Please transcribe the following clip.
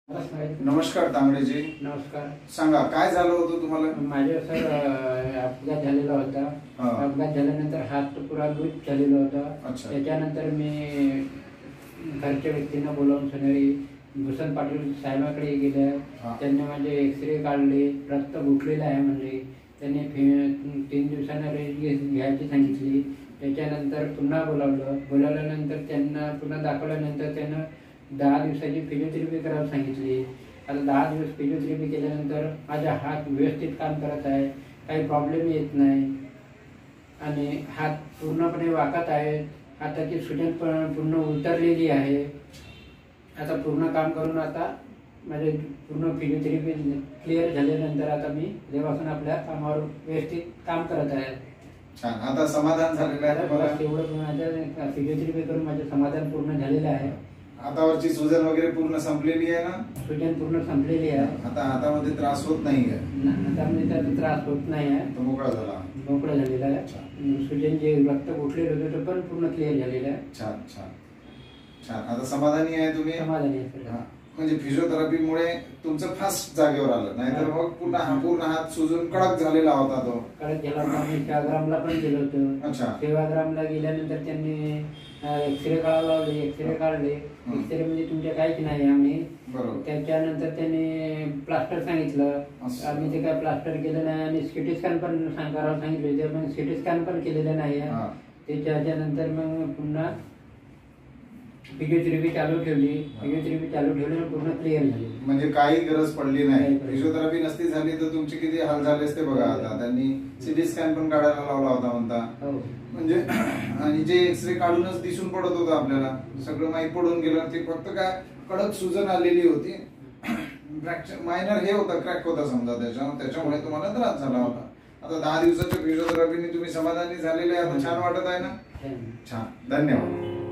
नमस्कार तांबडेजी. नमस्कार. सांगा काय झालं होतं तुम्हाला? माझ्या सर अपघात झालेला होता. अपघात झाल्यानंतर हात पुरा लूज झालेला होता. त्याच्यानंतर मी घरच्या व्यक्तींना बोलावून सोनेरी भूषण पाटील साहेबांकडे गेले. त्यांनी माझे एक्सरे काढले. रक्त गुठलेलं आहे म्हणजे. त्यांनी 3 दिवसांना रेस्ट घ्यायची सांगितली. त्याच्यानंतर पुन्हा बोलावल्यानंतर त्यांना पुन्हा दाखवल्यानंतर त्यांना 10 दिवसाची फिजिओथेरपी करायला सांगितली. आता 10 दिवस फिजिओथेरपी केल्यानंतर माझा हात व्यवस्थित काम करत आहे. काही प्रॉब्लेम येत नाही आणि हात पूर्णपणे वाकत आहे. हाताची सुजन पूर्ण उतरलेली आहे. आता पूर्ण काम करून आता माझे पूर्ण फिजिओथेरपी क्लिअर झाल्यानंतर आता मी देवासन आपल्या कामावर व्यवस्थित काम करत आहे. छान. आता समाधान झालेलं आहे. तेवढं माझ्या फिजिओथेरपी करून माझे समाधान पूर्ण झालेलं आहे. हातावरची सुजन वगैरे पूर्ण संपलेली आहे ना? सुजन पूर्ण संपलेली आहे. आता हातामध्ये त्रास होत नाही आहे. हातामध्ये त्याचा त्रास होत नाही आहे. तो मोकळा झालेला आहे. सुजन जे रक्त गुठलेलं होतं ते पण पूर्ण क्लिअर झालेलं आहे. छान छान छान. आता समाधानी आहे तुम्ही? समाधानी आहे. म्हणजे फिजिओथेरपीमुळे तुमचं फास्ट जागेवर आलं, नाहीतर मग पूर्ण हात सुजून कडक झालेला होता. तो कडक झाला होता. मी सेवाग्रामला पण गेलो होतो. सेवाग्रामला गेल्यानंतर त्यांनी एक्सरे काढले. एक्सरे म्हणजे तुमच्या काहीच नाही आम्ही. त्याच्यानंतर त्यांनी प्लास्टर सांगितलं. आम्ही ते काय प्लास्टर केलं नाही आणि सिटी स्कॅन पण करायला सांगितले होते, पण सिटी स्कॅन पण केलेलं नाही. त्याच्यानंतर मग पुन्हा फिजिओथेरपी चालू ठेवली पूर्ण क्लिअर झाली. म्हणजे काही गरज पडली नाही. फिजिओथेरपी नसती झाली तर तुमचे किती हाल झाले असते बघा. आता त्यांनी सिटी स्कॅन पण काढायला लावला होता म्हणता. म्हणजे आणि जे एक्सरे काढूनच दिसून पडत होतं आपल्याला, सगळं माहीत पडून गेलं. ते फक्त काय कडक सुजन आलेली होती. मायनर हे होतं, क्रॅक होता समजा. त्याच्यामुळे तुम्हाला त्रास झाला होता. आता 10 दिवसाच्या फिजिओथेरपीने तुम्ही समाधानी झालेले आहे. आता छान वाटत आहे ना? छान. छान. धन्यवाद.